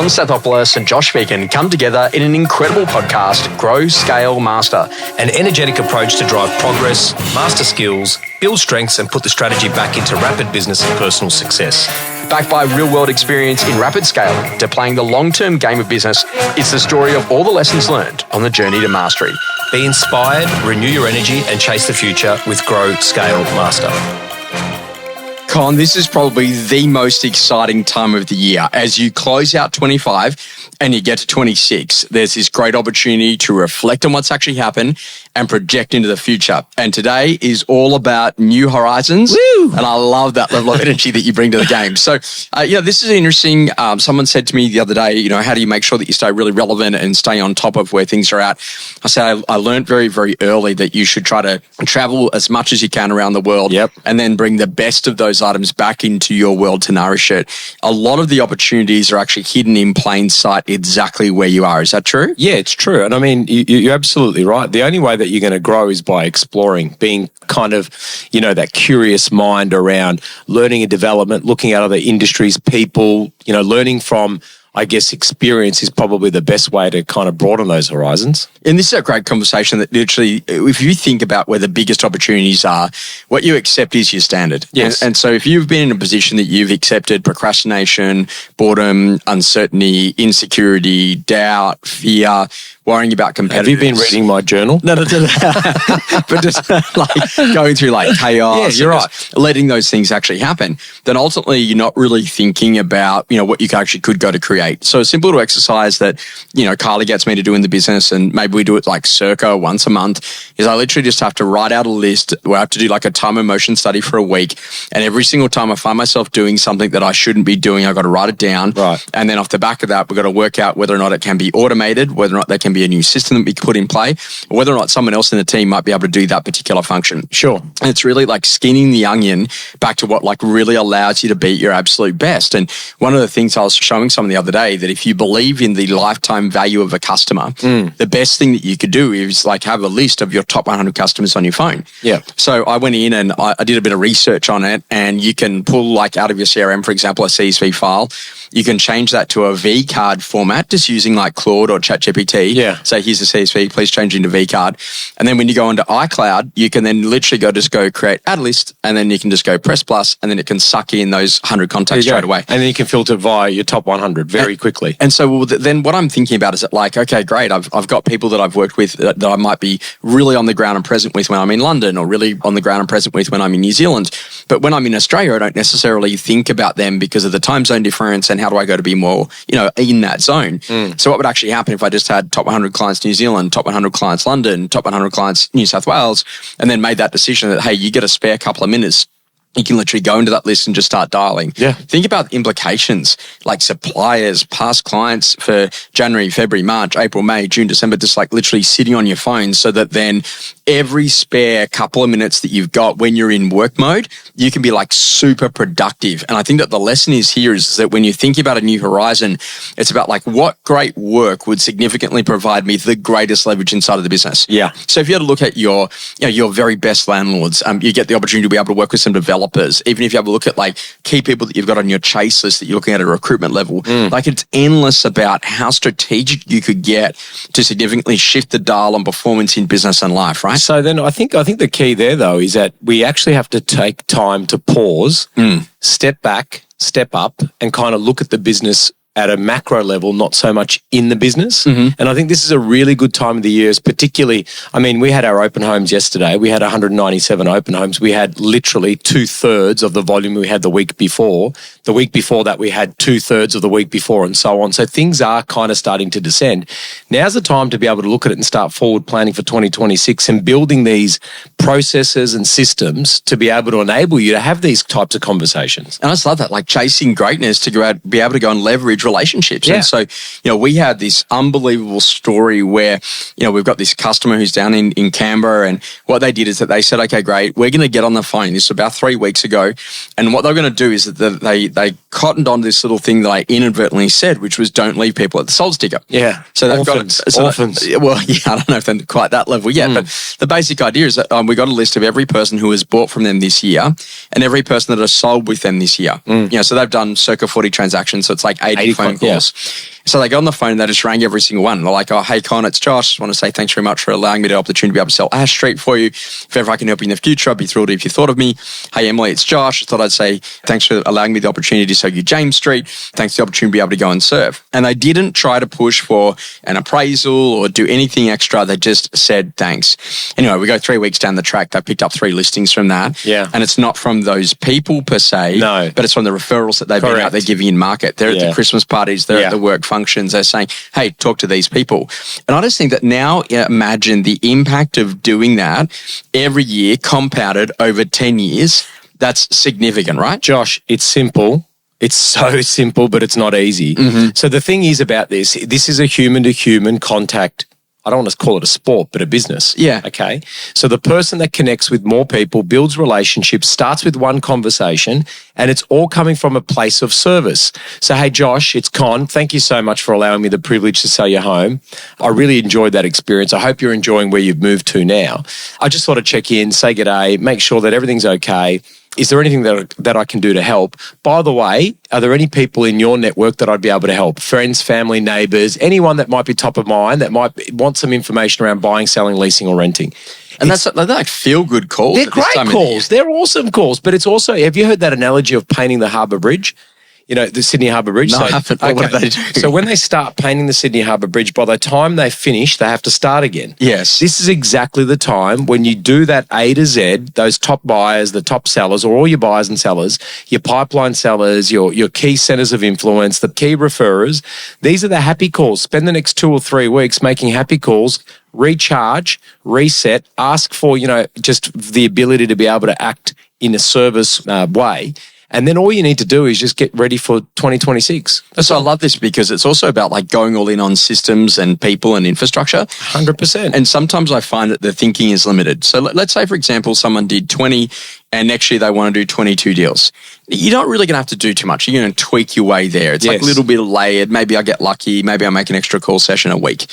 Stathopoulos and Josh Phegan come together in an incredible podcast, Grow, Scale, Master. An energetic approach to drive progress, master skills, build strengths and put the strategy back into rapid business and personal success. Backed by real-world experience in rapid scaling to playing the long-term game of business, it's the story of all the lessons learned on the journey to mastery. Be inspired, renew your energy and chase the future with Grow, Scale, Master. Con, this is probably the most exciting time of the year. As you close out 25 and you get to 26, there's this great opportunity to reflect on what's actually happened and project into the future. And today is all about new horizons. Woo! And I love that level of energy that you bring to the game. So, this is interesting. Someone said to me the other day, how do you make sure that you stay really relevant and stay on top of where things are at? I said, I learned very, very early that you should try to travel as much as you can around the world. Yep. And then bring the best of those items back into your world to nourish it. A lot of the opportunities are actually hidden in plain sight exactly where you are. Is that true? Yeah, it's true. And I mean, you're absolutely right. The only way that you're going to grow is by exploring, being kind of, that curious mind around learning and development, looking at other industries, people, learning from, I guess, experience is probably the best way to kind of broaden those horizons. And this is a great conversation that literally, if you think about where the biggest opportunities are, what you accept is your standard. Yes. And so if you've been in a position that you've accepted procrastination, boredom, uncertainty, insecurity, doubt, fear, worrying about competitors. Have you been reading my journal? No. But just going through chaos. Yeah, you're right. Letting those things actually happen, then ultimately you're not really thinking about, what you actually could go to create. So a simple little exercise that, Carly gets me to do in the business, and maybe we do it circa once a month, is I literally just have to write out a list where I have to do a time and motion study for a week. And every single time I find myself doing something that I shouldn't be doing, I've got to write it down. Right. And then off the back of that, we've got to work out whether or not it can be automated, whether or not there can be a new system that we can put in play, or whether or not someone else in the team might be able to do that particular function. Sure. And it's really skinning the onion back to what really allows you to be at your absolute best. And one of the things I was showing someone the other day, that if you believe in the lifetime value of a customer, the best thing that you could do is have a list of your top 100 customers on your phone. Yeah. So I went in and I did a bit of research on it, and you can pull out of your CRM, for example, a CSV file. You can change that to a V card format, just using Claude or ChatGPT. Yeah. Say, here's a CSV, please change into V card. And then when you go into iCloud, you can then literally go create add list, and then you can just go press plus, and then it can suck in those 100 contacts straight away. And then you can filter via your top 100 very quickly. And so then what I'm thinking about is that okay, great, I've got people that I've worked with that I might be really on the ground and present with when I'm in London, or really on the ground and present with when I'm in New Zealand. But when I'm in Australia, I don't necessarily think about them because of the time zone difference and how do I go to be more, in that zone. So what would actually happen if I just had top 100 clients New Zealand, top 100 clients London, top 100 clients New South Wales, and then made that decision that, hey, you get a spare couple of minutes, you can literally go into that list and just start dialing. Yeah. Think about implications like suppliers, past clients for January, February, March, April, May, June, December, just literally sitting on your phone, so that then every spare couple of minutes that you've got when you're in work mode, you can be super productive. And I think that the lesson here is that when you think about a new horizon, it's about what great work would significantly provide me the greatest leverage inside of the business. Yeah. So if you had to look at your very best landlords, you get the opportunity to be able to work with some developers. Even if you have a look at key people that you've got on your chase list that you're looking at a recruitment level, it's endless about how strategic you could get to significantly shift the dial on performance in business and life, right? So then I think the key there though is that we actually have to take time to pause, step back, step up, and kind of look at the business at a macro level, not so much in the business. And I think this is a really good time of the year, particularly, we had our open homes yesterday. We had 197 open homes. We had literally 2/3 of the volume we had the week before. The week before that, we had 2/3 of the week before, and so on. So things are kind of starting to descend. Now's the time to be able to look at it and start forward planning for 2026 and building these processes and systems to be able to enable you to have these types of conversations. And I just love that, chasing greatness to be able to go and leverage relationships. Yeah. And so, we had this unbelievable story where, we've got this customer who's down in Canberra, and what they did is that they said, okay, great, we're going to get on the phone. This was about 3 weeks ago. And what they're going to do is that they cottoned on this little thing that I inadvertently said, which was don't leave people at the sold sticker. Yeah. So they've orphans. got orphans. Well, yeah, I don't know if they're quite that level yet, but the basic idea is that we got a list of every person who has bought from them this year and every person that has sold with them this year. So they've done circa 40 transactions. So it's 80 make phone calls. So they got on the phone and they just rang every single one. They're like, oh, hey, Con, it's Josh. Just want to say thanks very much for allowing me the opportunity to be able to sell Ash Street for you. If ever I can help you in the future, I'd be thrilled if you thought of me. Hey, Emily, it's Josh. I thought I'd say thanks for allowing me the opportunity to sell you James Street. Thanks for the opportunity to be able to go and serve. And they didn't try to push for an appraisal or do anything extra. They just said thanks. Anyway, we go 3 weeks down the track. They picked up 3 listings from that. Yeah. And it's not from those people per se, but it's from the referrals that they've been out there giving in market. They're at the Christmas parties, they're at the work functions, they're saying, hey, talk to these people. And I just think that now imagine the impact of doing that every year compounded over 10 years. That's significant, right? Josh, it's simple. It's so simple, but it's not easy. So the thing is about this is a human-to-human contact. I don't want to call it a sport, but a business. Yeah. Okay. So the person that connects with more people, builds relationships, starts with one conversation, and it's all coming from a place of service. So, hey, Josh, it's Con. Thank you so much for allowing me the privilege to sell your home. I really enjoyed that experience. I hope you're enjoying where you've moved to now. I just thought to check in, say good day, make sure that everything's okay. Is there anything that I can do to help? By the way, are there any people in your network that I'd be able to help? Friends, family, neighbours, anyone that might be top of mind that might want some information around buying, selling, leasing or renting. And they're like feel-good calls. They're great calls. They're awesome calls. But it's also, have you heard that analogy of painting the Harbour Bridge? You know, the Sydney Harbour Bridge. No, I haven't. Okay. What do they do? So when they start painting the Sydney Harbour Bridge, by the time they finish, they have to start again. Yes. This is exactly the time when you do that A to Z, those top buyers, the top sellers, or all your buyers and sellers, your pipeline sellers, your key centres of influence, the key referrers. These are the happy calls. Spend the next 2 or 3 weeks making happy calls, recharge, reset, ask for, just the ability to be able to act in a service way. And then all you need to do is just get ready for 2026. So I love this because it's also about like going all in on systems and people and infrastructure. 100%. And sometimes I find that the thinking is limited. So let's say, for example, someone did 20 and next year they want to do 22 deals. You're not really going to have to do too much. You're going to tweak your way there. It's like a little bit layered. Maybe I get lucky. Maybe I make an extra call session a week.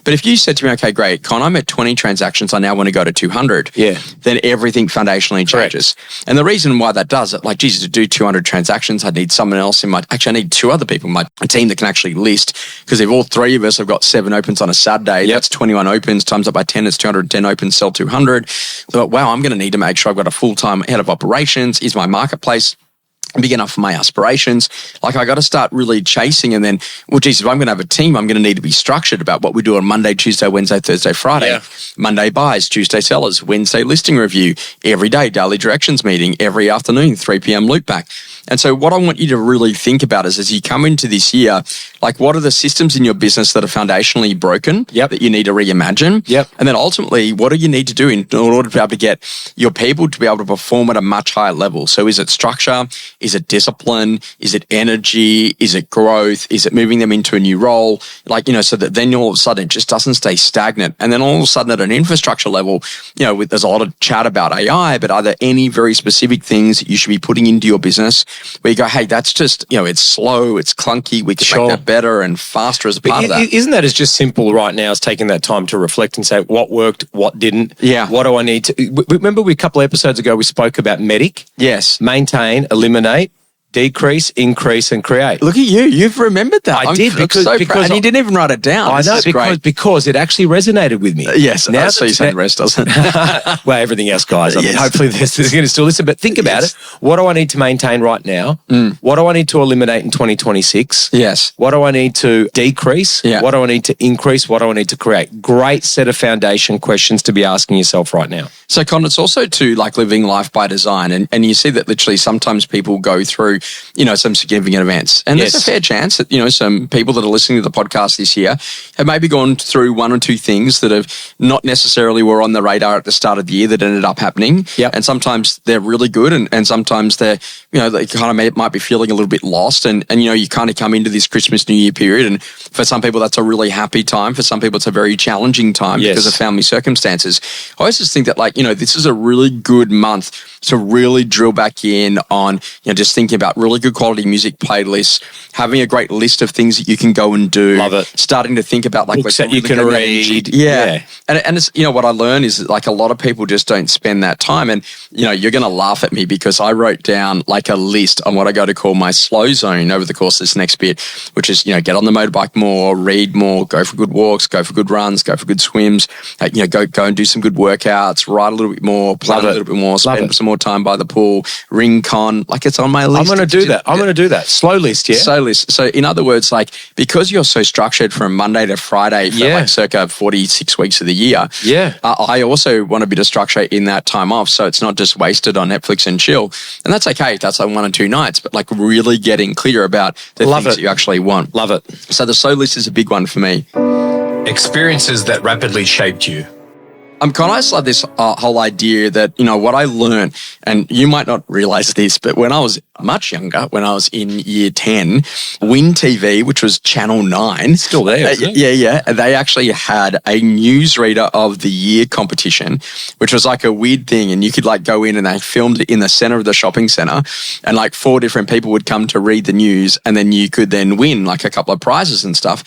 But if you said to me, okay, great, Con, I'm at 20 transactions. I now want to go to 200. Yeah. Then everything foundationally changes. Correct. And the reason why that does it, like, Jesus, to do 200 transactions, I need someone else I need 2 other people in my team that can actually list. Because if all 3 of us have got 7 opens on a Saturday, that's 21 opens, times up by 10, it's 210 opens, sell 200. But wow, I'm going to need to make sure I've got a full-time head of operations. Is my marketplace big enough for my aspirations? Like, I got to start really chasing. And then, well, geez, if I'm going to have a team, I'm going to need to be structured about what we do on Monday, Tuesday, Wednesday, Thursday, Friday. Yeah. Monday buys, Tuesday sellers, Wednesday listing review, every day daily directions meeting, every afternoon, 3 p.m. loop back. And so what I want you to really think about is as you come into this year, like, what are the systems in your business that are foundationally broken that you need to reimagine? And then ultimately, what do you need to do in order to be able to get your people to be able to perform at a much higher level? So is it structure? Is it discipline? Is it energy? Is it growth? Is it moving them into a new role? Like, so that then all of a sudden it just doesn't stay stagnant. And then all of a sudden at an infrastructure level, there's a lot of chat about AI, but are there any very specific things that you should be putting into your business where you go, hey, that's just, it's slow, it's clunky, we can make that better and faster as a part of that. Isn't that as just simple right now as taking that time to reflect and say what worked, what didn't? Yeah. What do I need to... Remember a couple of episodes ago we spoke about MEDDIC? Yes. Maintain, eliminate, decrease, increase, and create. Look at you. You've remembered that. I did because and you didn't even write it down. I know, because it actually resonated with me. Yes. Now so you say the rest doesn't. Well, everything else, guys. I mean, hopefully there's going to still listen. But think about it. What do I need to maintain right now? What do I need to eliminate in 2026? Yes. What do I need to decrease? Yeah. What do I need to increase? What do I need to create? Great set of foundation questions to be asking yourself right now. So, Con, it's also to like living life by design. And you see that literally sometimes people go through, some significant events. And there's a fair chance that, some people that are listening to the podcast this year have maybe gone through 1 or 2 things that have not necessarily were on the radar at the start of the year that ended up happening. Yep. And sometimes they're really good and sometimes they're, they kind of might be feeling a little bit lost. And you kind of come into this Christmas, New Year period. And for some people, that's a really happy time. For some people, it's a very challenging time because of family circumstances. I always just think that this is a really good month to really drill back in on, just thinking about about, really good quality music playlists, having a great list of things that you can go and do. Love it. Starting to think about like books that you can read. Yeah. And it's, what I learned is that like a lot of people just don't spend that time. And, you're going to laugh at me because I wrote down like a list on what I go to call my slow zone over the course of this next bit, which is, get on the motorbike more, read more, go for good walks, go for good runs, go for good swims, go and do some good workouts, ride a little bit more, play a little bit more, spend some more time by the pool, ring con, like it's on my list. I'm going to do that. I'm going to do that. Slow list, yeah? Slow list. So in other words, like because you're so structured from Monday to Friday for like circa 46 weeks of the year, I also want a bit of structure in that time off so it's not just wasted on Netflix and chill. And that's okay if that's like 1 or 2 nights, but like really getting clear about the things that you actually want. Love it. So the slow list is a big one for me. Experiences that rapidly shaped you. I'm kind of like this whole idea that, what I learned, and you might not realize this, but when I was much younger, when I was in year 10, Win TV, which was Channel 9. Still there, isn't it? Yeah. They actually had a newsreader of the year competition, which was like a weird thing. And you could like go in and they filmed it in the center of the shopping center and like 4 different people would come to read the news and then you could then win like a couple of prizes and stuff.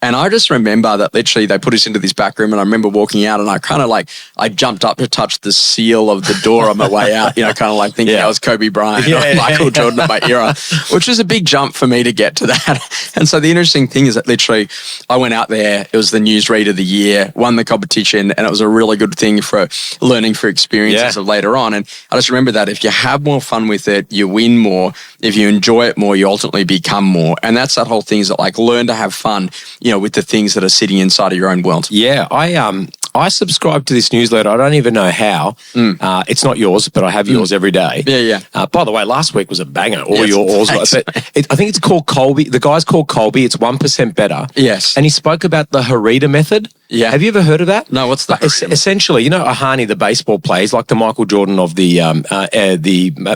And I just remember that literally they put us into this back room and I remember walking out and I kind of I jumped up to touch the seal of the door on my way out, kind of like thinking I was Kobe Bryant or Michael Jordan of my era, which was a big jump for me to get to that. And so the interesting thing is that literally I went out there, it was the newsreader of the year, won the competition, and it was a really good thing for learning for experiences of later on. And I just remember that if you have more fun with it, you win more. If you enjoy it more, you ultimately become more. And that's that whole thing is that like learn to have fun, with the things that are sitting inside of your own world. Yeah, I subscribe to this newsletter. I don't even know how. It's not yours, but I have yours every day. Yeah. By the way, last week was a banger. All yours. I think it's called Colby. The guy's called Colby. It's 1% better. Yes. And he spoke about the Harada method. Yeah. Have you ever heard of that? No, what's that? Essentially, Ahani, the baseball player, is like the Michael Jordan of the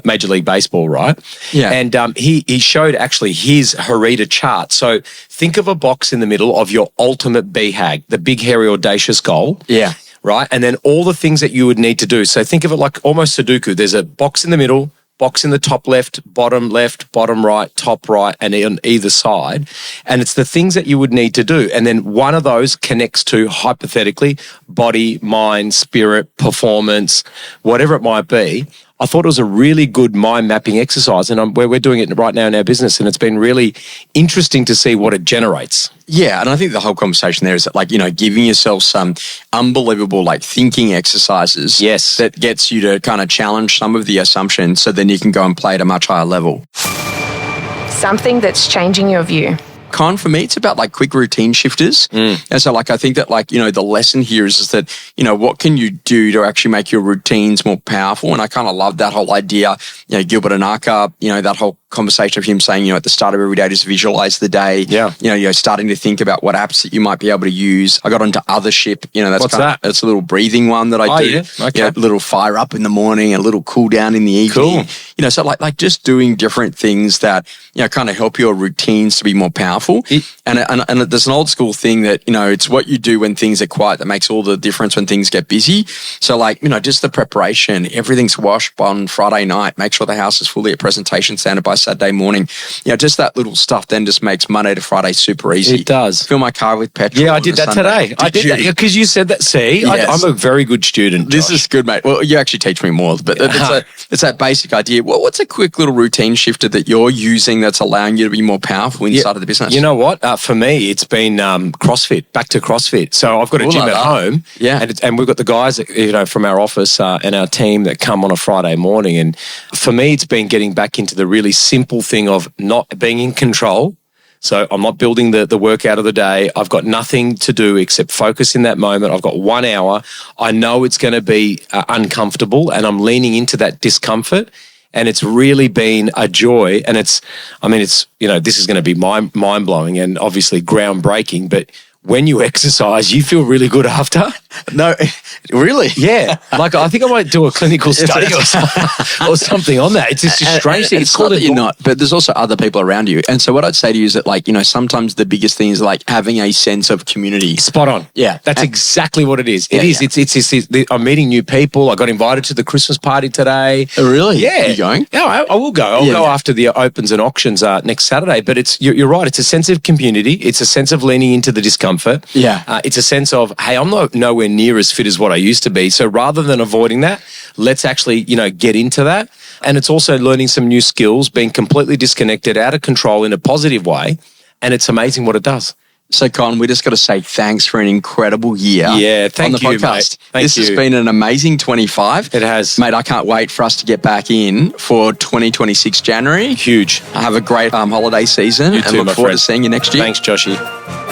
Major League Baseball, right? Yeah. And he showed actually his Harada chart. So think of a box in the middle of your ultimate BHAG, the big, hairy, audacious goal. Yeah. Right? And then all the things that you would need to do. So think of it like almost Sudoku. There's a box in the middle, box in the top left, bottom right, top right, and on either side. And it's the things that you would need to do. And then one of those connects to, hypothetically, body, mind, spirit, performance, whatever it might be. I thought it was a really good mind mapping exercise, and we're doing it right now in our business, and it's been really interesting to see what it generates. Yeah, and I think the whole conversation there is that, like, giving yourself some unbelievable, like, thinking exercises that gets you to kind of challenge some of the assumptions so then you can go and play at a much higher level. Something that's changing your view. For me, it's about like quick routine shifters. And so like, I think that like, the lesson here is that, what can you do to actually make your routines more powerful? And I kind of love that whole idea, Gilbert Anaka, that whole conversation of him saying, at the start of every day, just visualize the day. Yeah. Starting to think about what apps that you might be able to use. I got onto Othership, that's What's that? It's a little breathing one that I do. Yeah. Okay. A little fire up in the morning, a little cool down in the evening. Cool. So like just doing different things that, kind of help your routines to be more powerful. And there's an old school thing that, it's what you do when things are quiet that makes all the difference when things get busy. So like, just the preparation, everything's washed on Friday night, make sure the house is fully at presentation standard by Saturday morning. Just that little stuff then just makes Monday to Friday super easy. It does. Fill my car with petrol. Yeah, I did that today. I did that because you said that. See, yes. I'm a very good student, Josh. This is good, mate. Well, you actually teach me more, but it's that basic idea. Well, what's a quick little routine shifter that you're using that's allowing you to be more powerful inside of the business? You know what? For me, it's been CrossFit, back to CrossFit. So I've got a gym at home, and we've got the guys that, from our office and our team that come on a Friday morning. And for me, it's been getting back into the really simple thing of not being in control. So I'm not building the workout of the day. I've got nothing to do except focus in that moment. I've got 1 hour. I know it's going to be uncomfortable, and I'm leaning into that discomfort. And it's really been a joy. And this is going to be mind blowing and obviously groundbreaking. But when you exercise, you feel really good after. No, really? Yeah. Like, I think I might do a clinical study or something on that. It's just a strange thing. It's not that you're not, but there's also other people around you. And so what I'd say to you is that, like, sometimes the biggest thing is like having a sense of community. Spot on. Yeah. That's exactly what it is. It is. Yeah. It's I'm meeting new people. I got invited to the Christmas party today. Oh, really? Yeah. Are you going? Yeah, I will go. I'll go after the opens and auctions next Saturday. But you're right. It's a sense of community. It's a sense of leaning into the discomfort. Yeah. It's a sense of, hey, I'm not nowhere near as fit as what I used to be. So rather than avoiding that, let's actually, get into that. And it's also learning some new skills, being completely disconnected, out of control in a positive way. And it's amazing what it does. So, Con, we just got to say thanks for an incredible year. Yeah, thank on the you, podcast. mate. This has been an amazing 25. It has. Mate, I can't wait for us to get back in for 2026 January. Huge. Have a great holiday season. You and too, look my forward friend. to seeing you next year. Thanks, Joshy.